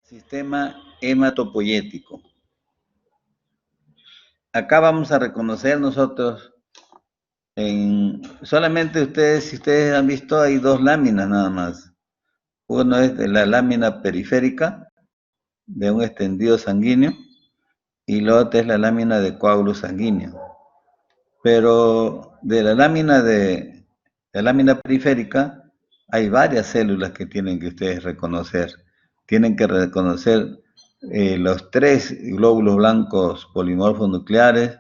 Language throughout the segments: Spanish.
Sistema hematopoyético. Acá vamos a reconocer nosotros, solamente si ustedes han visto, hay dos láminas nada más. Uno es de la lámina periférica de un extendido sanguíneo y la otra es la lámina de coágulo sanguíneo. Pero de la lámina periférica hay varias células que tienen que ustedes reconocer. Tienen que reconocer los 3 glóbulos blancos polimorfos nucleares,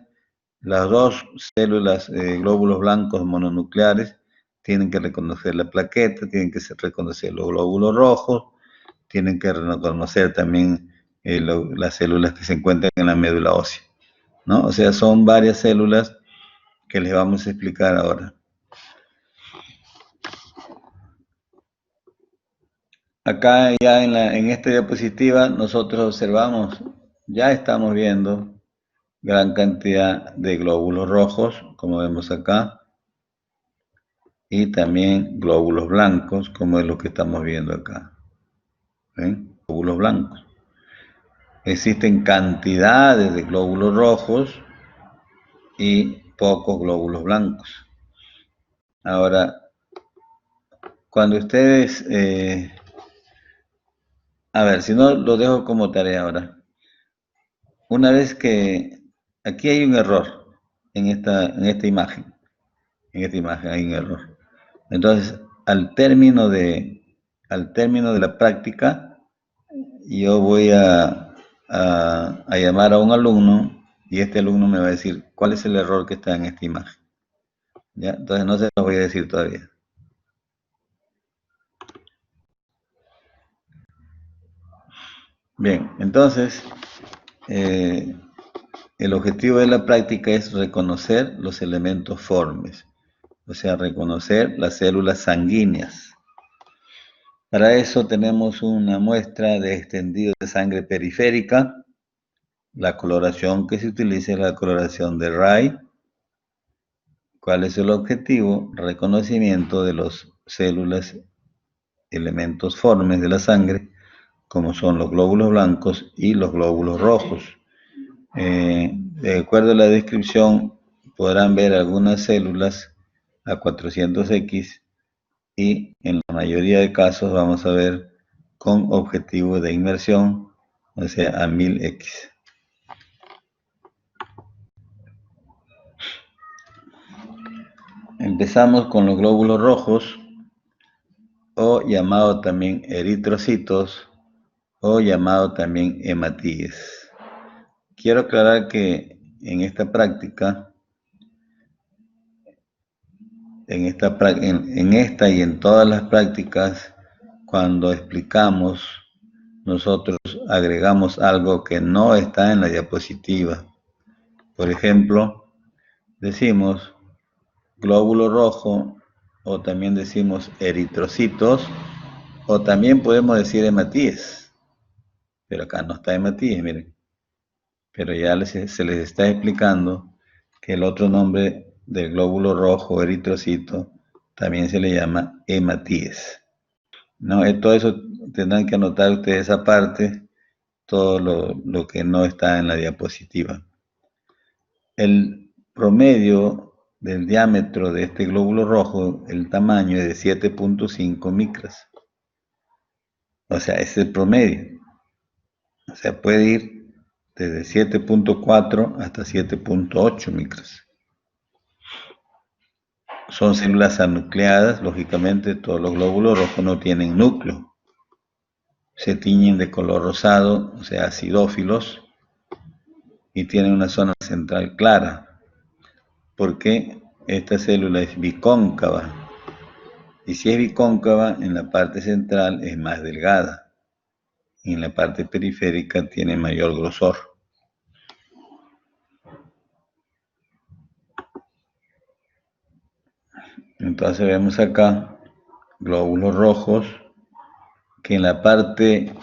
las 2 células glóbulos blancos mononucleares, tienen que reconocer la plaqueta, tienen que reconocer los glóbulos rojos, tienen que reconocer también las células que se encuentran en la médula ósea, ¿no? O sea, son varias células que les vamos a explicar ahora. Acá ya en esta diapositiva nosotros observamos, ya estamos viendo gran cantidad de glóbulos rojos, como vemos acá, y también glóbulos blancos, como es lo que estamos viendo acá. ¿Ven? Glóbulos blancos. Existen cantidades de glóbulos rojos y pocos glóbulos blancos. Ahora, cuando ustedes... a ver, si no, lo dejo como tarea ahora. Una vez que... Aquí hay un error en esta imagen. En esta imagen hay un error. Entonces, al término de la práctica, yo voy a llamar a un alumno y este alumno me va a decir cuál es el error que está en esta imagen. ¿Ya? Entonces, no se lo voy a decir todavía. Bien, entonces, el objetivo de la práctica es reconocer los elementos formes, o sea, reconocer las células sanguíneas. Para eso tenemos una muestra de extendido de sangre periférica. La coloración que se utiliza es la coloración de Ray. ¿Cuál es el objetivo? Reconocimiento de las células, elementos formes de la sangre, como son los glóbulos blancos y los glóbulos rojos. De acuerdo a la descripción, podrán ver algunas células a 400X y en la mayoría de casos vamos a ver con objetivo de inmersión, o sea, a 1000X. Empezamos con los glóbulos rojos, o llamado también eritrocitos, o llamado también hematíes. Quiero aclarar que en esta práctica, en esta y en todas las prácticas, cuando explicamos, nosotros agregamos algo que no está en la diapositiva. Por ejemplo, decimos glóbulo rojo, o también decimos eritrocitos, o también podemos decir hematíes. Pero acá no está hematíes, miren. Pero ya se les está explicando que el otro nombre del glóbulo rojo, eritrocito, también se le llama hematíes. ¿No? Todo eso tendrán que anotar ustedes aparte, todo lo que no está en la diapositiva. El promedio del diámetro de este glóbulo rojo, el tamaño es de 7.5 micras. O sea, es el promedio. O sea, puede ir desde 7.4 hasta 7.8 micras. Son células anucleadas, lógicamente todos los glóbulos rojos no tienen núcleo. Se tiñen de color rosado, o sea, acidófilos, y tienen una zona central clara, porque esta célula es bicóncava. Y si es bicóncava, en la parte central es más delgada, y en la parte periférica tiene mayor grosor. Entonces vemos acá glóbulos rojos, que en la parte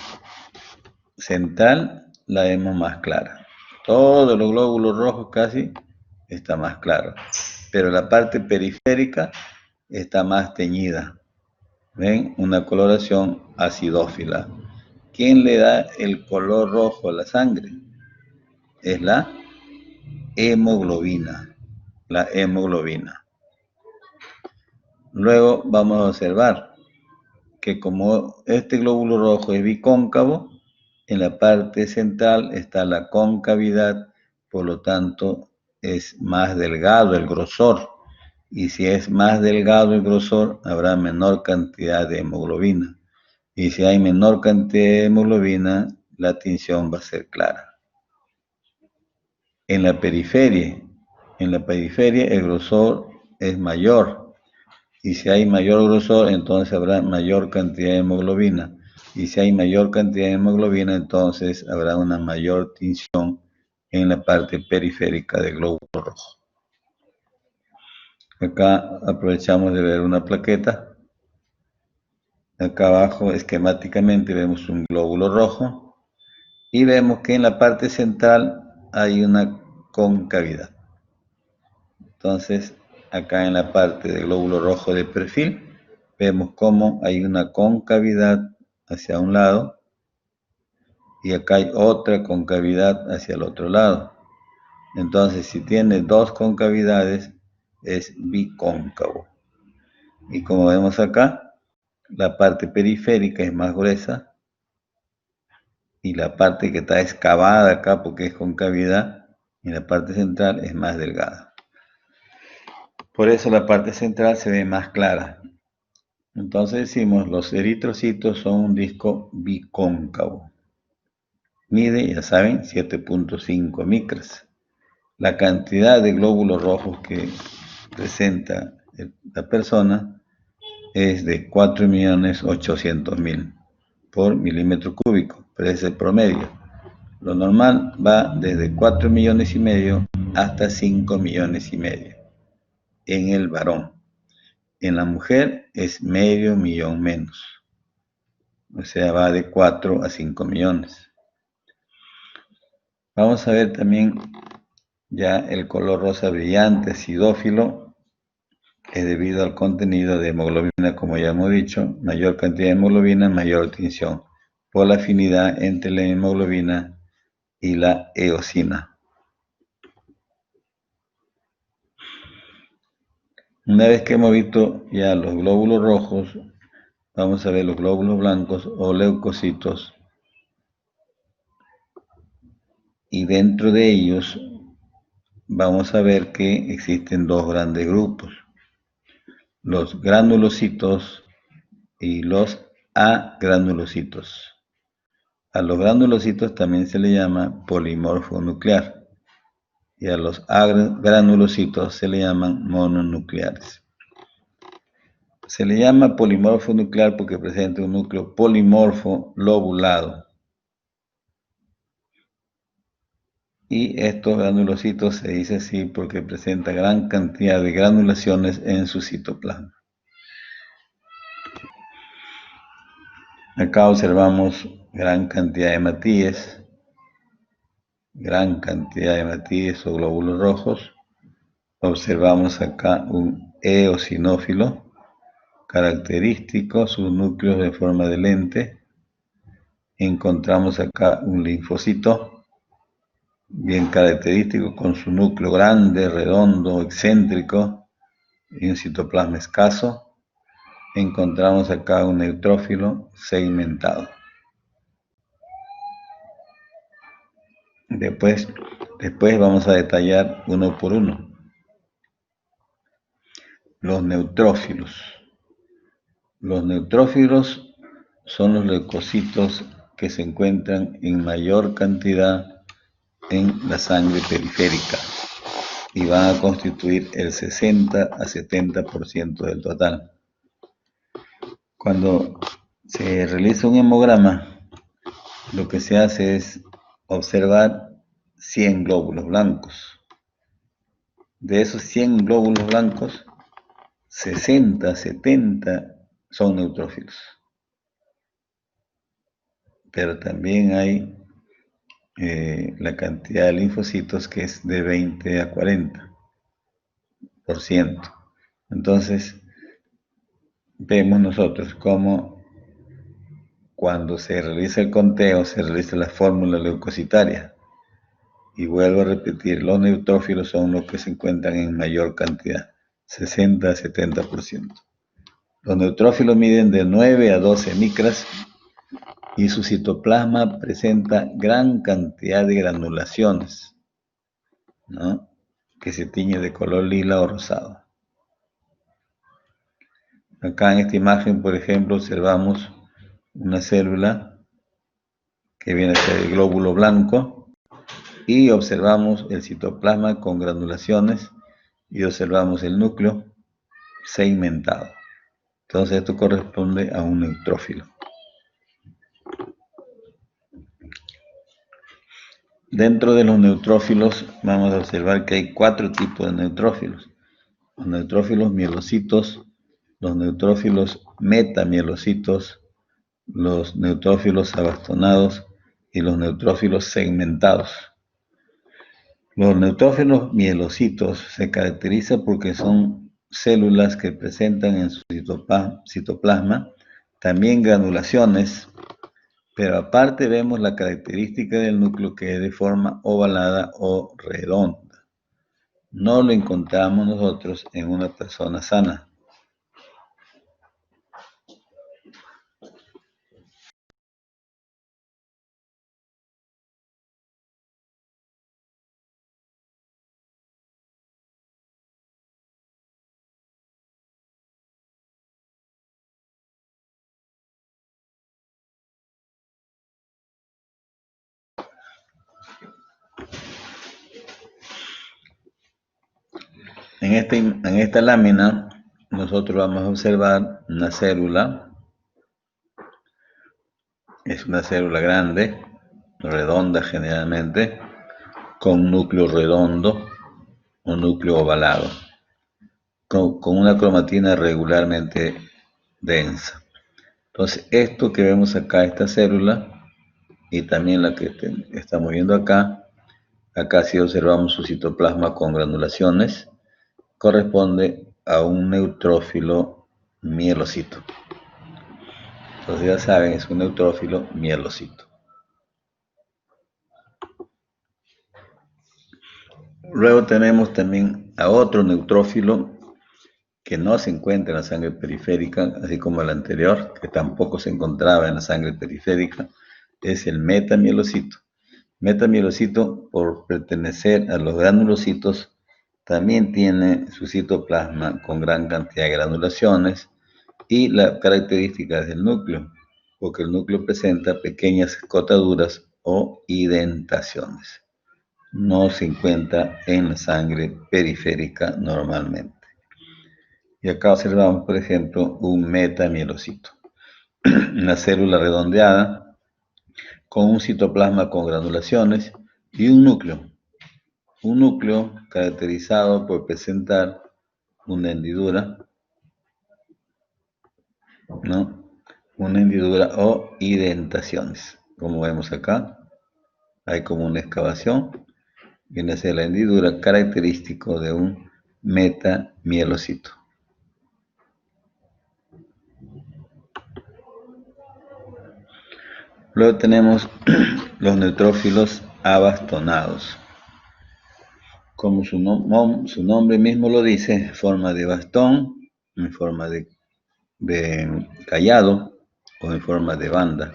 central la vemos más clara. Todos los glóbulos rojos casi está más claro, pero la parte periférica está más teñida. ¿Ven? Una coloración acidófila. ¿quién le da el color rojo a la sangre? Es la hemoglobina. La hemoglobina. Luego vamos a observar que como este glóbulo rojo es bicóncavo, en la parte central está la concavidad, por lo tanto es más delgado el grosor. Y si es más delgado el grosor, habrá menor cantidad de hemoglobina. Y si hay menor cantidad de hemoglobina, la tinción va a ser clara. En la periferia el grosor es mayor. Y si hay mayor grosor, entonces habrá mayor cantidad de hemoglobina. Y si hay mayor cantidad de hemoglobina, entonces habrá una mayor tinción en la parte periférica del glóbulo rojo. Acá aprovechamos de ver una plaqueta. Acá abajo, esquemáticamente, vemos un glóbulo rojo y vemos que en la parte central hay una concavidad. Entonces, acá en la parte del glóbulo rojo de perfil, vemos cómo hay una concavidad hacia un lado y acá hay otra concavidad hacia el otro lado. Entonces, si tiene dos concavidades, es bicóncavo. Y como vemos acá, la parte periférica es más gruesa y la parte que está excavada acá, porque es concavidad, en la parte central es más delgada. Por eso la parte central se ve más clara. Entonces decimos, los eritrocitos son un disco bicóncavo. Mide, ya saben, 7.5 micras. La cantidad de glóbulos rojos que presenta la persona es de 4.800.000 por milímetro cúbico, pero es el promedio. Lo normal va desde 4,5 millones hasta 5,5 millones en el varón. En la mujer es medio millón menos. O sea, va de 4 a 5 millones. Vamos a ver también ya el color rosa brillante, acidófilo, es debido al contenido de hemoglobina, como ya hemos dicho. Mayor cantidad de hemoglobina, mayor tinción, por la afinidad entre la hemoglobina y la eosina. Una vez que hemos visto ya los glóbulos rojos, vamos a ver los glóbulos blancos o leucocitos. Y dentro de ellos vamos a ver que existen dos grandes grupos, los granulocitos y los agranulocitos. A los granulocitos también se le llama polimorfo nuclear y a los agranulocitos se le llaman mononucleares. Se le llama polimorfo nuclear porque presenta un núcleo polimorfo lobulado. Y estos granulocitos se dice así porque presenta gran cantidad de granulaciones en su citoplasma. Acá observamos gran cantidad de hematíes o glóbulos rojos. Observamos acá un eosinófilo característico, sus núcleos de forma de lente. Encontramos acá un linfocito bien característico con su núcleo grande, redondo, excéntrico y un citoplasma escaso. Encontramos acá un neutrófilo segmentado. Después vamos a detallar uno por uno. Los neutrófilos. Los neutrófilos son los leucocitos que se encuentran en mayor cantidad en la sangre periférica y van a constituir el 60 a 70% del total. Cuando se realiza un hemograma, lo que se hace es observar 100 glóbulos blancos. De esos 100 glóbulos blancos, 60, 70 son neutrófilos. Pero también hay la cantidad de linfocitos que es de 20 a 40%. Entonces, vemos nosotros cómo cuando se realiza el conteo, se realiza la fórmula leucocitaria. Y vuelvo a repetir, los neutrófilos son los que se encuentran en mayor cantidad, 60 a 70%. Los neutrófilos miden de 9 a 12 micras y su citoplasma presenta gran cantidad de granulaciones, ¿no?, que se tiñe de color lila o rosado. Acá en esta imagen, por ejemplo, observamos una célula que viene a ser el glóbulo blanco y observamos el citoplasma con granulaciones y observamos el núcleo segmentado. Entonces esto corresponde a un neutrófilo. Dentro de los neutrófilos vamos a observar que hay 4 tipos de neutrófilos. Los neutrófilos mielocitos, los neutrófilos metamielocitos, los neutrófilos abastonados y los neutrófilos segmentados. Los neutrófilos mielocitos se caracterizan porque son células que presentan en su citoplasma también granulaciones, pero aparte vemos la característica del núcleo que es de forma ovalada o redonda. No lo encontramos nosotros en una persona sana. En esta lámina nosotros vamos a observar una célula. Es una célula grande, redonda generalmente, con un núcleo redondo o núcleo ovalado, con una cromatina regularmente densa. Entonces, esto que vemos acá, esta célula, y también la que estamos viendo acá sí observamos su citoplasma con granulaciones, corresponde a un neutrófilo mielocito. Entonces ya saben, es un neutrófilo mielocito. Luego tenemos también a otro neutrófilo que no se encuentra en la sangre periférica, así como el anterior, que tampoco se encontraba en la sangre periférica, es el metamielocito. Metamielocito, por pertenecer a los granulocitos, también tiene su citoplasma con gran cantidad de granulaciones y las características del núcleo, porque el núcleo presenta pequeñas escotaduras o indentaciones. No se encuentra en la sangre periférica normalmente. Y acá observamos, por ejemplo, un metamielocito, una célula redondeada con un citoplasma con granulaciones y un núcleo caracterizado por presentar una hendidura, ¿no?, una hendidura o indentaciones. Como vemos acá, hay como una excavación, viene a ser la hendidura característico de un metamielocito. Luego tenemos los neutrófilos abastonados. Como su nombre mismo lo dice, forma de bastón, en forma de callado o en forma de banda.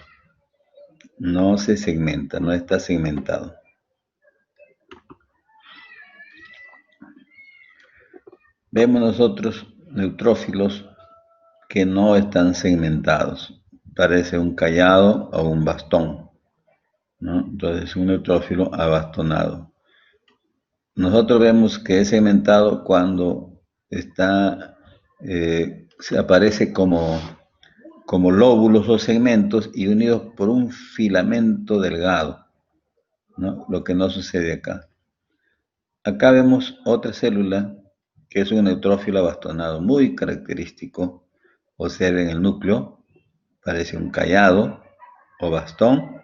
No se segmenta, no está segmentado. Vemos nosotros neutrófilos que no están segmentados. Parece un callado o un bastón, ¿no? Entonces, un neutrófilo abastonado. Nosotros vemos que es segmentado cuando se aparece como lóbulos o segmentos y unidos por un filamento delgado, ¿no?, lo que no sucede acá. Acá vemos otra célula que es un neutrófilo abastonado muy característico. Observen el núcleo, parece un callado o bastón,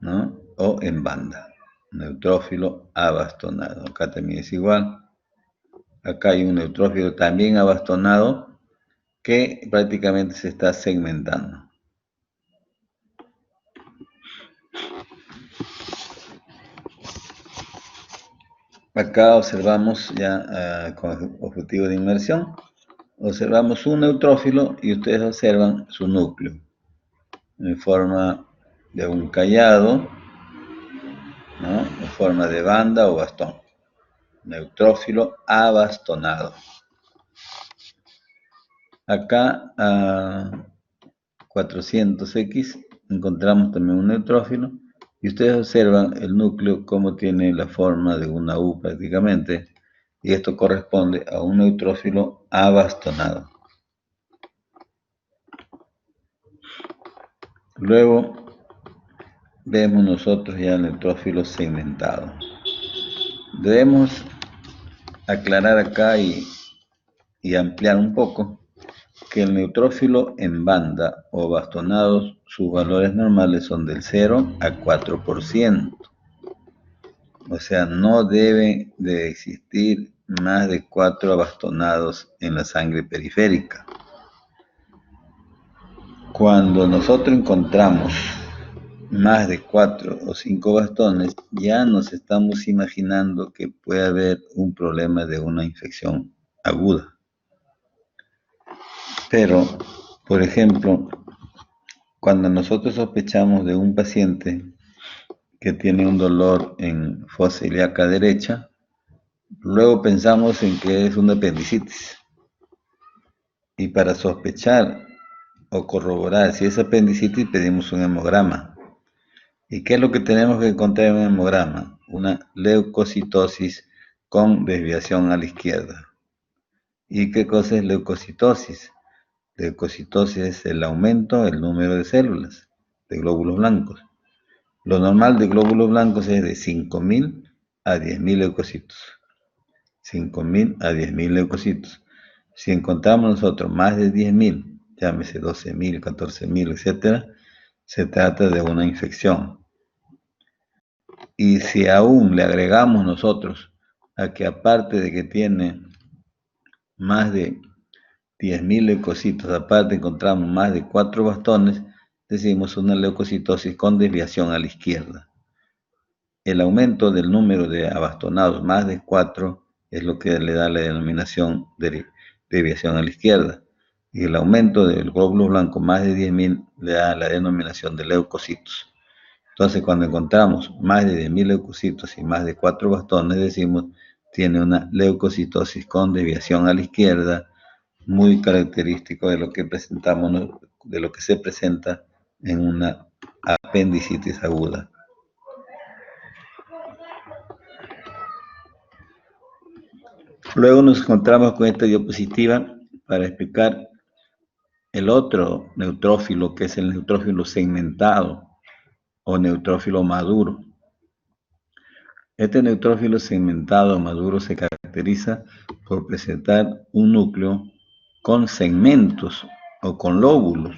¿no?, o en banda. Neutrófilo abastonado. Acá también es igual. Acá hay un neutrófilo también abastonado que prácticamente se está segmentando. Acá observamos ya con objetivo de inmersión, observamos un neutrófilo y ustedes observan su núcleo en forma de un callado, ¿no? En forma de banda o bastón. Neutrófilo abastonado. Acá a 400X encontramos también un neutrófilo y ustedes observan el núcleo como tiene la forma de una U prácticamente, y esto corresponde a un neutrófilo abastonado. Luego vemos nosotros ya el neutrófilo segmentado. Debemos aclarar acá y ampliar un poco que el neutrófilo en banda o bastonados, sus valores normales son del 0 a 4%. O sea, no debe de existir más de 4 bastonados en la sangre periférica. Cuando nosotros encontramos más de 4 o 5 bastones, ya nos estamos imaginando que puede haber un problema de una infección aguda. Pero, por ejemplo, cuando nosotros sospechamos de un paciente que tiene un dolor en fosa ilíaca derecha, luego pensamos en que es una apendicitis. Y para sospechar o corroborar si es apendicitis pedimos un hemograma. ¿Y qué es lo que tenemos que encontrar en un hemograma? Una leucocitosis con desviación a la izquierda. ¿Y qué cosa es leucocitosis? Leucocitosis es el aumento del número de células, de glóbulos blancos. Lo normal de glóbulos blancos es de 5.000 a 10.000 leucocitos. 5.000 a 10.000 leucocitos. Si encontramos nosotros más de 10.000, llámese 12.000, 14.000, etc., se trata de una infección. Y si aún le agregamos nosotros a que aparte de que tiene más de 10.000 leucocitos, aparte encontramos más de 4 bastones, decimos una leucocitosis con desviación a la izquierda. El aumento del número de abastonados más de 4 es lo que le da la denominación de desviación a la izquierda. Y el aumento del glóbulo blanco más de 10.000 le da la denominación de leucocitos. Entonces, cuando encontramos más de 10.000 leucocitos y más de 4 bastones, decimos tiene una leucocitosis con desviación a la izquierda, muy característico de lo que presentamos, de lo que se presenta en una apendicitis aguda. Luego nos encontramos con esta diapositiva para explicar el otro neutrófilo, que es el neutrófilo segmentado o neutrófilo maduro. Este neutrófilo segmentado o maduro se caracteriza por presentar un núcleo con segmentos o con lóbulos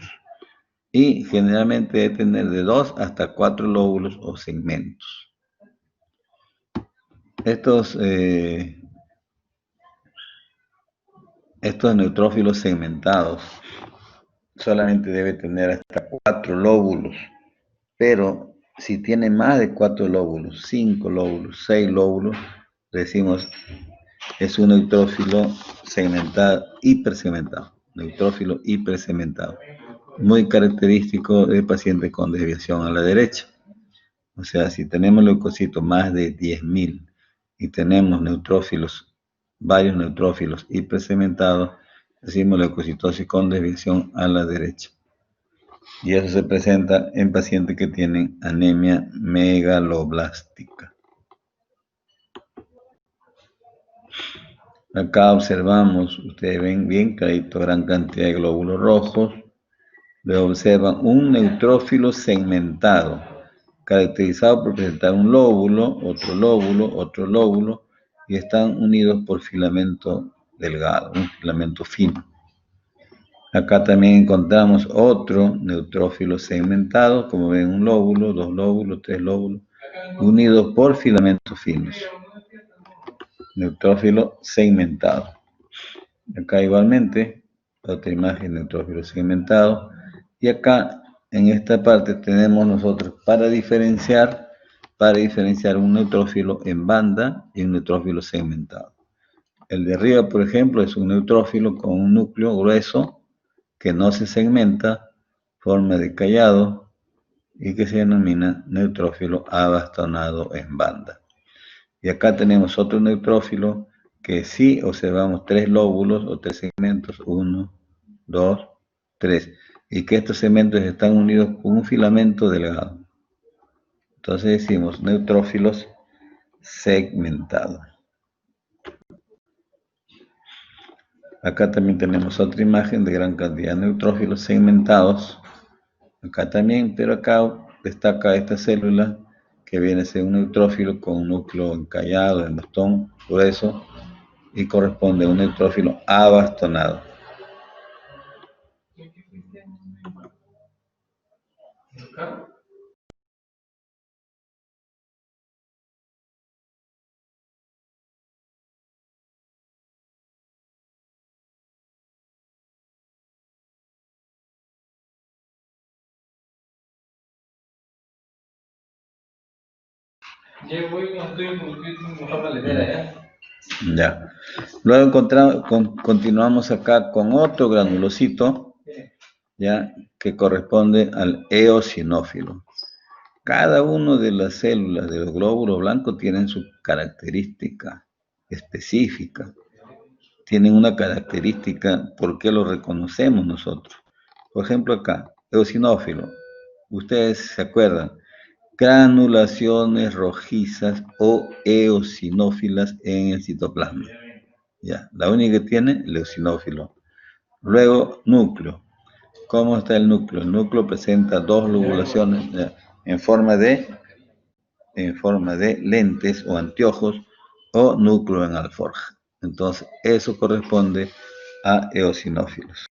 y generalmente debe tener de 2 hasta 4 lóbulos o segmentos. Estos neutrófilos segmentados solamente debe tener hasta 4 lóbulos, pero si tiene más de 4 lóbulos, 5 lóbulos, 6 lóbulos, decimos es un neutrófilo segmentado, hipersegmentado, neutrófilo hipersegmentado, muy característico del paciente con desviación a la derecha. O sea, si tenemos leucocitos más de 10.000 y tenemos neutrófilos, varios neutrófilos hipersegmentados, decimos leucocitosis con desviación a la derecha. Y eso se presenta en pacientes que tienen anemia megaloblástica. Acá observamos, ustedes ven bien clarito, gran cantidad de glóbulos rojos. Luego observan un neutrófilo segmentado, caracterizado por presentar un lóbulo, otro lóbulo, y están unidos por filamento delgado, un filamento fino. Acá también encontramos otro neutrófilo segmentado, como ven, un lóbulo, 2 lóbulos, 3 lóbulos, unidos por filamentos finos. Neutrófilo segmentado. Acá igualmente, otra imagen de neutrófilo segmentado. Y acá, en esta parte, tenemos nosotros para diferenciar para diferenciar un neutrófilo en banda y un neutrófilo segmentado. El de arriba, por ejemplo, es un neutrófilo con un núcleo grueso que no se segmenta, forma de callado y que se denomina neutrófilo abastonado en banda. Y acá tenemos otro neutrófilo que sí observamos 3 lóbulos o 3 segmentos, 1, 2, 3, y que estos segmentos están unidos con un filamento delgado. Entonces decimos neutrófilos segmentados. Acá también tenemos otra imagen de gran cantidad de neutrófilos segmentados. Acá también, pero acá destaca esta célula que viene a ser un neutrófilo con un núcleo encallado en bastón grueso y corresponde a un neutrófilo abastonado. Ya. Luego continuamos acá con otro granulocito, ya, que corresponde al eosinófilo. Cada una de las células de los glóbulos blancos tienen su característica específica. Tienen una característica, ¿por qué lo reconocemos nosotros? Por ejemplo acá, eosinófilo. Ustedes se acuerdan, granulaciones rojizas o eosinófilas en el citoplasma. Ya, la única que tiene, el eosinófilo. Luego, núcleo. ¿Cómo está el núcleo? El núcleo presenta dos lobulaciones en forma de lentes o anteojos o núcleo en alforja. Entonces, eso corresponde a eosinófilos.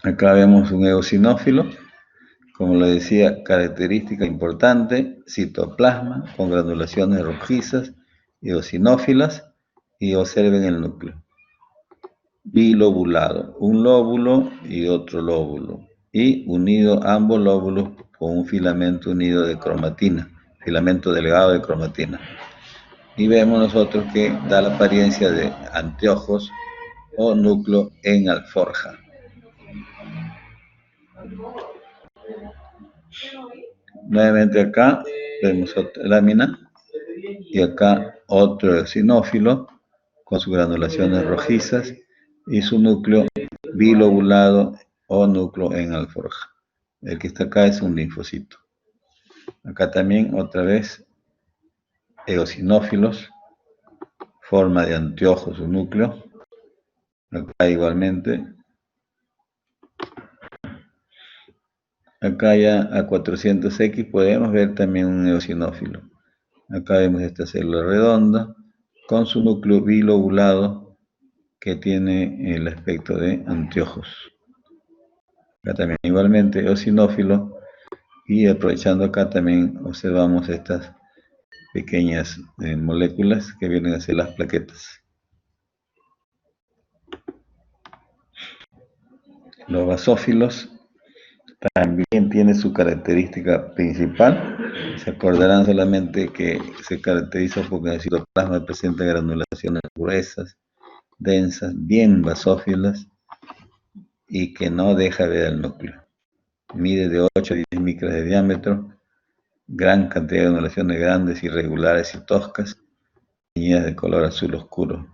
Acá vemos un eosinófilo, como le decía, característica importante, citoplasma con granulaciones rojizas, eosinófilas, y observen el núcleo. Bilobulado, un lóbulo y otro lóbulo, y unido ambos lóbulos con un filamento unido de cromatina, filamento delgado de cromatina. Y vemos nosotros que da la apariencia de anteojos o núcleo en alforja. Nuevamente acá vemos otra lámina y acá otro eosinófilo con sus granulaciones rojizas y su núcleo bilobulado o núcleo en alforja. El que está acá es un linfocito. Acá también otra vez eosinófilos, forma de anteojos o núcleo. Acá igualmente. Acá ya a 400X podemos ver también un eosinófilo. Acá vemos esta célula redonda con su núcleo bilobulado que tiene el aspecto de anteojos. Acá también igualmente eosinófilo y aprovechando acá también observamos estas pequeñas moléculas que vienen a ser las plaquetas. Los basófilos también tienen su característica principal. Se acordarán solamente que se caracteriza porque el citoplasma presenta granulaciones gruesas, densas, bien basófilas y que no deja ver el núcleo. Mide de 8 a 10 micras de diámetro, gran cantidad de granulaciones grandes, irregulares y toscas, teñidas de color azul oscuro,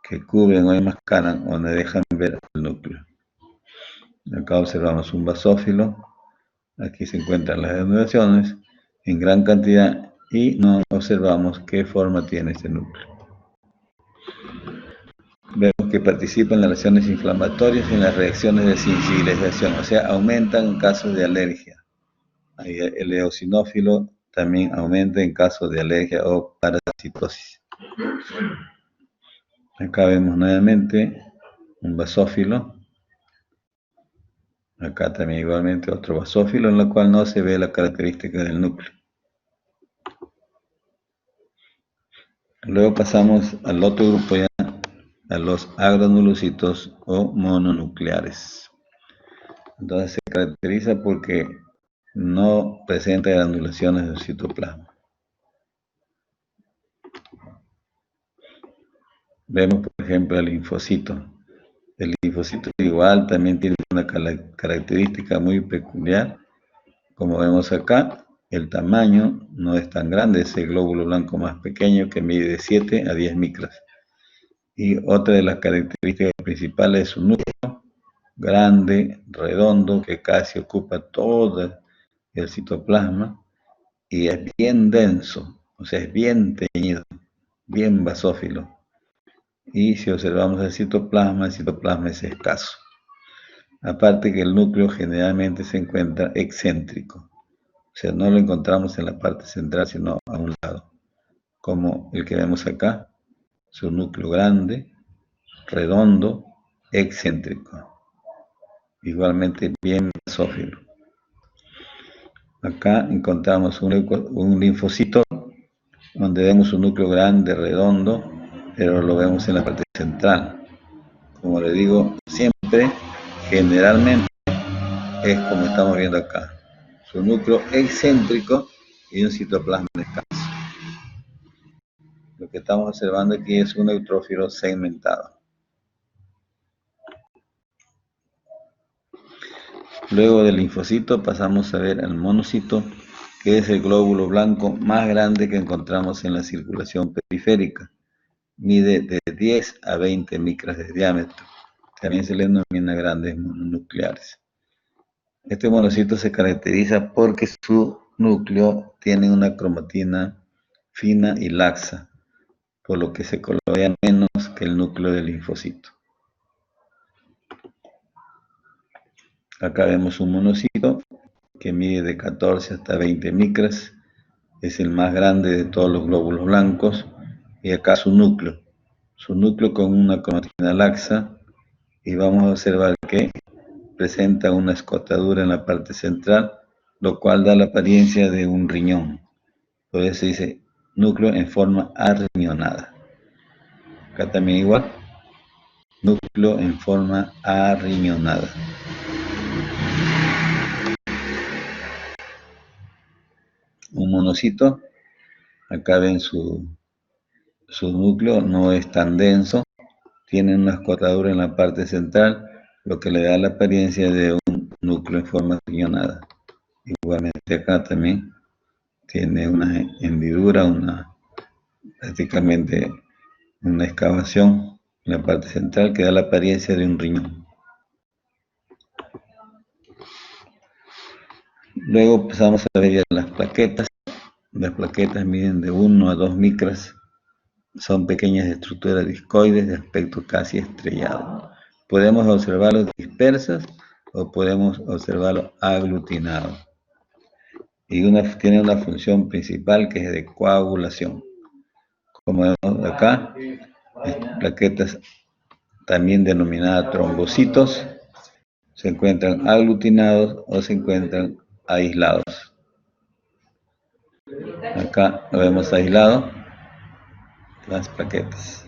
que cubren o enmascaran o no dejan ver el núcleo. Acá observamos un basófilo, aquí se encuentran las granulaciones en gran cantidad y no observamos qué forma tiene este núcleo. Vemos que participa en las reacciones inflamatorias y en las reacciones de sensibilización, o sea, aumentan en casos de alergia. El eosinófilo también aumenta en caso de alergia o parasitosis. Acá vemos nuevamente un basófilo. Acá también igualmente otro basófilo en el cual no se ve la característica del núcleo. Luego pasamos al otro grupo ya, a los agranulocitos o mononucleares. Entonces se caracteriza porque no presenta granulaciones del citoplasma. Vemos, por ejemplo, el linfocito. El linfocito igual también tiene una característica muy peculiar. Como vemos acá, el tamaño no es tan grande, es el glóbulo blanco más pequeño que mide de 7 a 10 micras. Y otra de las características principales es su núcleo grande, redondo, que casi ocupa todo el citoplasma y es bien denso, o sea, es bien teñido, bien basófilo. Y si observamos el citoplasma es escaso. Aparte que el núcleo generalmente se encuentra excéntrico, o sea, no lo encontramos en la parte central, sino a un lado, como el que vemos acá, su núcleo grande, redondo, excéntrico. Igualmente bien basófilo. Acá encontramos un linfocito donde vemos un núcleo grande, redondo, pero lo vemos en la parte central. Como le digo, siempre, generalmente, es como estamos viendo acá. Su núcleo excéntrico y un citoplasma escaso. Lo que estamos observando aquí es un neutrófilo segmentado. Luego del linfocito pasamos a ver al monocito, que es el glóbulo blanco más grande que encontramos en la circulación periférica. Mide de 10 a 20 micras de diámetro. También se le denomina grandes mononucleares. Este monocito se caracteriza porque su núcleo tiene una cromatina fina y laxa, por lo que se colorea menos que el núcleo del linfocito. Acá vemos un monocito que mide de 14 hasta 20 micras, es el más grande de todos los glóbulos blancos, y acá su núcleo con una cromatina laxa, y vamos a observar que presenta una escotadura en la parte central, lo cual da la apariencia de un riñón. Por eso se dice núcleo en forma arriñonada. Acá también igual, núcleo en forma arriñonada. Un monocito, acá ven su núcleo, no es tan denso, tiene una escotadura en la parte central, lo que le da la apariencia de un núcleo en forma arriñonada. Igualmente acá también tiene una hendidura, prácticamente una excavación en la parte central que da la apariencia de un riñón. Luego pasamos a ver ya las plaquetas. Las plaquetas miden de 1 a 2 micras. Son pequeñas estructuras discoides de aspecto casi estrellado. Podemos observarlos dispersas o podemos observarlos aglutinados. Y tiene una función principal que es de coagulación. Como vemos acá, plaquetas también denominadas trombocitos, se encuentran aglutinados o se encuentran aislados. Acá lo vemos aislado. Las plaquetas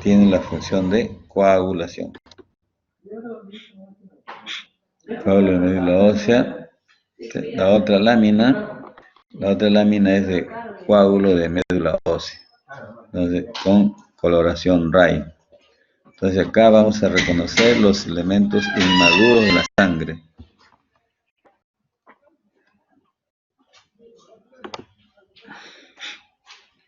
tienen la función de coagulación. Coágulo de médula ósea. La otra lámina es de coágulo de médula ósea. Entonces, con coloración RAI. Entonces acá vamos a reconocer los elementos inmaduros de la sangre.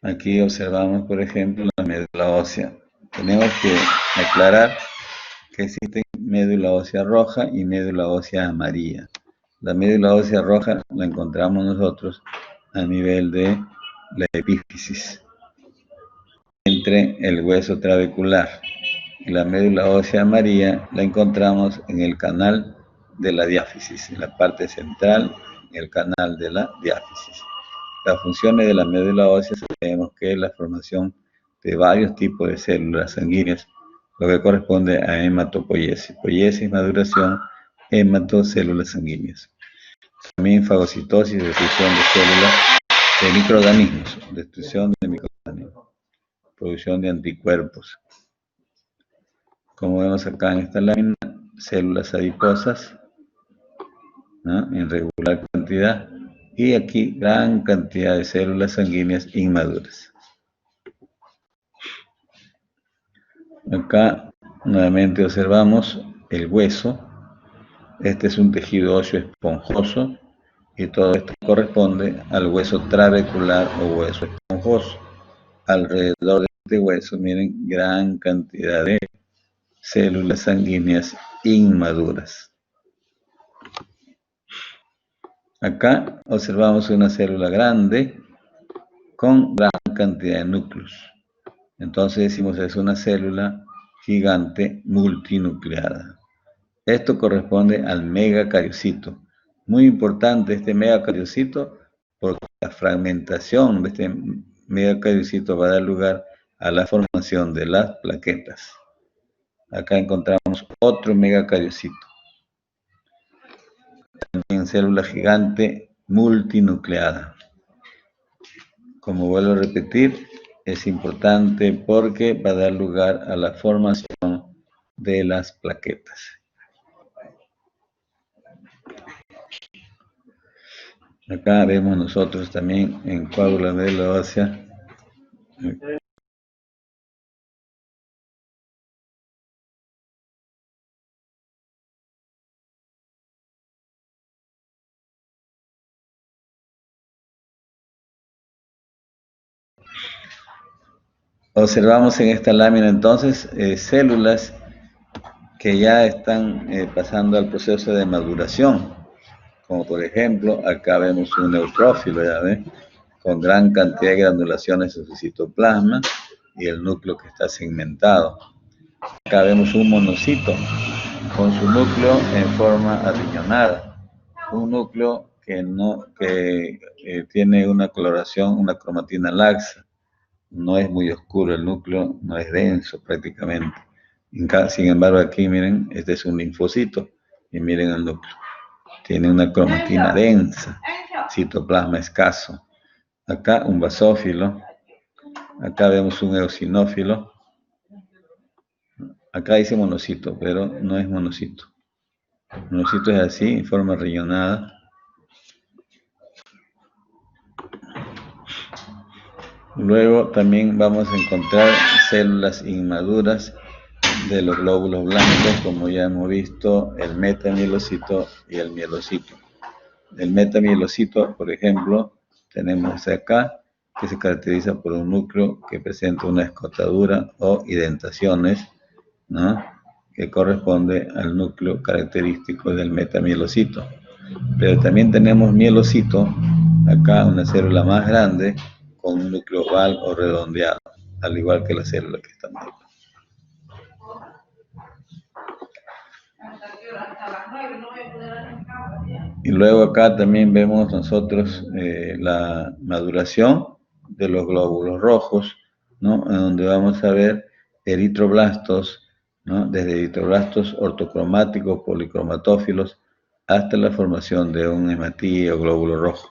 Aquí observamos, por ejemplo, la médula ósea. Tenemos que aclarar que existen médula ósea roja y médula ósea amarilla. La médula ósea roja la encontramos nosotros a nivel de la epífisis, entre el hueso trabecular. Y la médula ósea amarilla la encontramos en el canal de la diáfisis, en la parte central el canal de la diáfisis. Las funciones de la médula ósea sabemos que es la formación de varios tipos de células sanguíneas, lo que corresponde a hematopoiesis. Poiesis, maduración, hematocélulas sanguíneas. También fagocitosis, destrucción de células de microorganismos, producción de anticuerpos. Como vemos acá en esta lámina, células adiposas, ¿no?, en regular cantidad, y aquí gran cantidad de células sanguíneas inmaduras. Acá nuevamente observamos el hueso. Este es un tejido óseo esponjoso y todo esto corresponde al hueso trabecular o hueso esponjoso. Alrededor de este hueso, miren, gran cantidad de células sanguíneas inmaduras. Acá observamos una célula grande con gran cantidad de núcleos. Entonces decimos es una célula gigante multinucleada. Esto corresponde al megacariocito. Muy importante este megacariocito porque la fragmentación de este megacariocito va a dar lugar a la formación de las plaquetas. Acá encontramos otro megacariocito. También célula gigante multinucleada. Como vuelvo a repetir, es importante porque va a dar lugar a la formación de las plaquetas. Acá vemos nosotros también en coágula médula ósea. Observamos en esta lámina entonces células que ya están pasando al proceso de maduración, como por ejemplo acá vemos un neutrófilo, ya ven, con gran cantidad de granulaciones en su citoplasma y el núcleo que está segmentado. Acá vemos un monocito con su núcleo en forma arriñonada, un núcleo que tiene una coloración, una cromatina laxa. No es muy oscuro el núcleo, no es denso prácticamente. Sin embargo, aquí miren, este es un linfocito y miren el núcleo. Tiene una cromatina densa, citoplasma escaso. Acá un basófilo, acá vemos un eosinófilo. Acá dice monocito, pero no es monocito. Monocito es así, en forma rellonada. Luego también vamos a encontrar células inmaduras de los glóbulos blancos, como ya hemos visto, el metamielocito y el mielocito. El metamielocito, por ejemplo, tenemos acá, que se caracteriza por un núcleo que presenta una escotadura o indentaciones, ¿no?, que corresponde al núcleo característico del metamielocito. Pero también tenemos mielocito, acá una célula más grande, con un núcleo oval o redondeado, al igual que la célula que está acá. Y luego acá también vemos nosotros la maduración de los glóbulos rojos, ¿no?, en donde vamos a ver eritroblastos, ¿no?, desde eritroblastos ortocromáticos, policromatófilos, hasta la formación de un hematíe o glóbulo rojo.